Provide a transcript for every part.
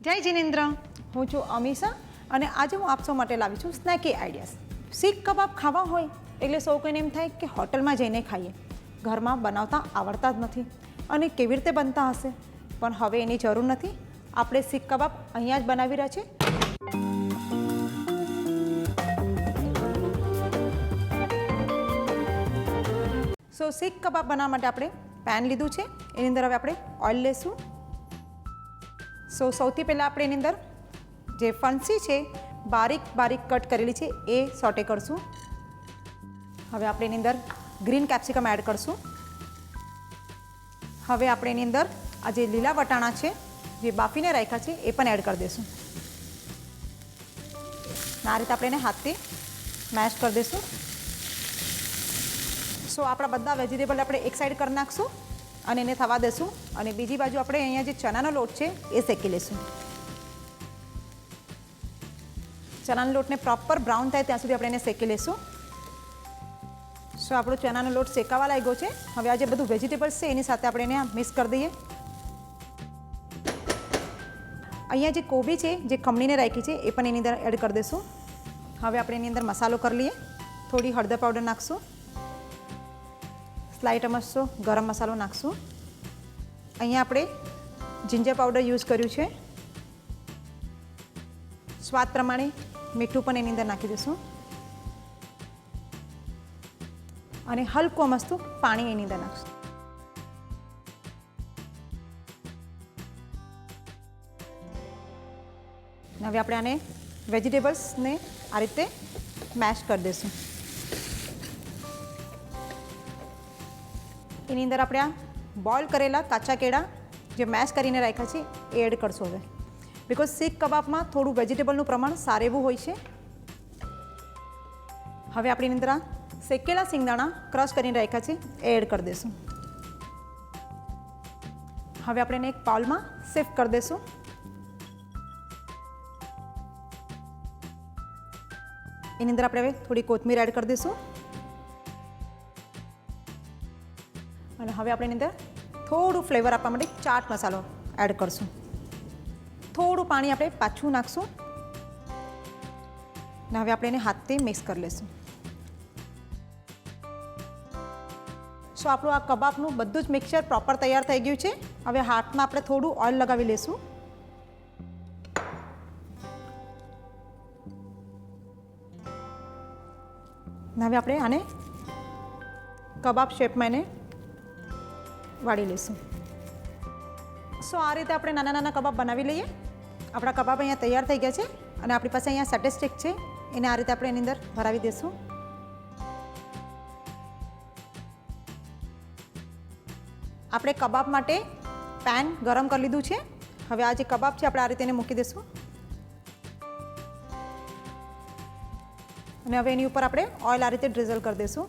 જય જિનેન્દ્ર, હું છું અમીષા અને આજે હું આપ સૌ માટે લાવી છું સ્નેકી આઈડિયાઝ. સીખ કબાબ ખાવા હોય એટલે સૌ કોઈને એમ થાય કે હોટલમાં જઈને ખાઈએ. ઘરમાં બનાવતા આવડતા જ નથી અને કેવી રીતે બનતા હશે, પણ હવે એની જરૂર નથી. આપણે સીખ કબાબ અહીંયા જ બનાવી રહ્યા છે. સીખ કબાબ બનાવવા માટે આપણે પેન લીધું છે, એની અંદર હવે આપણે ઓઇલ લેશું. સૌથી પહેલાં આપણે એની અંદર જે ફણસી છે બારીક બારીક કટ કરેલી છે એ સોટે કરશું. હવે આપણે એની અંદર ગ્રીન કેપ્સિકમ એડ કરશું. હવે આપણે એની અંદર આ જે લીલા વટાણા છે જે બાફીને રાખ્યા છે એ પણ એડ કરી દઈશું. આ રીતે આપણે એને હાથથી મેશ કરી દઈશું. આપણા બધા વેજીટેબલ આપણે એક સાઈડ કરી નાખશું અને એને થવા દેશું. અને બીજી બાજુ આપણે અહીંયા જે ચણાનો લોટ છે એ શેકી લઈશું. ચણાનો લોટને પ્રોપર બ્રાઉન થાય ત્યાં સુધી આપણે એને શેકી લઈશું. આપણો ચણાનો લોટ શેકાવા લાગ્યો છે. હવે આ જે બધું વેજીટેબલ્સ છે એની સાથે આપણે એને મિક્સ કરી દઈએ. અહીંયા જે કોબી છે જે ખમણીને રાખી છે એ પણ એની અંદર એડ કરી દઈશું. હવે આપણે એની અંદર મસાલો કરી લઈએ. થોડી હળદર પાવડર નાખશું, સ્લાઇટ અમસ્તો ગરમ મસાલો નાખશું. અહીંયા આપણે જિંજર પાવડર યુઝ કર્યું છે. સ્વાદ પ્રમાણે મીઠું પણ એની અંદર નાખી દઈશું અને હલકું અમસ્તું પાણી એની અંદર નાખશું. હવે આપણે આને વેજીટેબલ્સને આ રીતે મેશ કરી દઈશું. એની અંદર આપણે આ બોઇલ કરેલા કાચા કેળા જે મેશ કરીને રાખ્યા છે એ એડ કરશું. હવે બિકોઝ સીખ કબાબમાં થોડું વેજીટેબલનું પ્રમાણ સારું એવું હોય છે. હવે આપણે એની અંદર આ શેકેલા સિંગદાણા ક્રશ કરીને રાખ્યા છે એ એડ કરી દઈશું. હવે આપણે એને એક પાઉલમાં શિફ્ટ કરી દઈશું. એની અંદર આપણે હવે થોડી કોથમીર એડ કરી દઈશું અને હવે આપણે એની અંદર થોડું ફ્લેવર આપવા માટે ચાટ મસાલો એડ કરશું. થોડું પાણી આપણે પાછું નાખશું અને હવે આપણે એને હાથથી મિક્સ કરી લઈશું. આપણું આ કબાબનું બધું જ મિક્સચર પ્રોપર તૈયાર થઈ ગયું છે. હવે હાથમાં આપણે થોડું ઓઇલ લગાવી લઈશું. હવે આપણે આને કબાબ શેપમાં એને વાળી લઈશું. આ રીતે આપણે નાના નાના કબાબ બનાવી લઈએ. આપણા કબાબ અહીંયા તૈયાર થઈ ગયા છે અને આપણી પાસે અહીંયા સટેલ સ્ટિક છે, એને આ રીતે આપણે એની અંદર ભરાવી દઈશું. આપણે કબાબ માટે પેન ગરમ કરી લીધું છે. હવે આ જે કબાબ છે આપણે આ રીતે એને મૂકી દઈશું અને હવે એની ઉપર આપણે ઓઇલ આ રીતે ડ્રિઝલ કરી દઈશું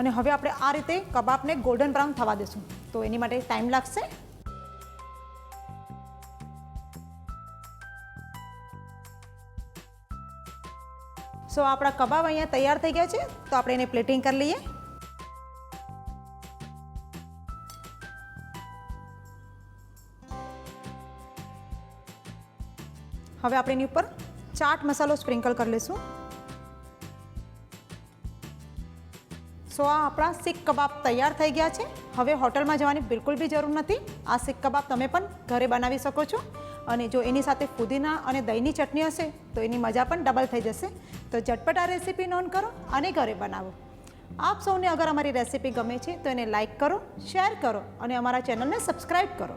અને હવે આપણે આ રીતે કબાબને ગોલ્ડન બ્રાઉન થવા દઈશું. તો એની માટે ટાઈમ લાગશે. આપણા કબાબ અહીંયા તૈયાર થઈ ગયા છે, તો આપણે એને પ્લેટિંગ કરી લઈએ. હવે આપણે એની ઉપર ચાટ મસાલો સ્પ્રિંકલ કરી લઈશું. આ આપણા સીખ કબાબ તૈયાર થઈ ગયા છે. હવે હોટલમાં જવાની બિલકુલ બી જરૂર નથી. આ સીખ કબાબ તમે પણ ઘરે બનાવી શકો છો અને જો એની સાથે પુદીના અને દહીંની ચટણી હશે તો એની મજા પણ ડબલ થઈ જશે. તો ઝટપટ આ રેસીપી નોંધ કરો અને ઘરે બનાવો. આપ સૌને અગર અમારી રેસીપી ગમે છે તો એને લાઇક કરો, શેર કરો અને અમારા ચેનલને સબસ્ક્રાઈબ કરો.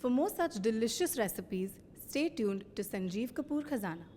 For more such delicious recipes, stay tuned to Sanjeev Kapoor Khazana.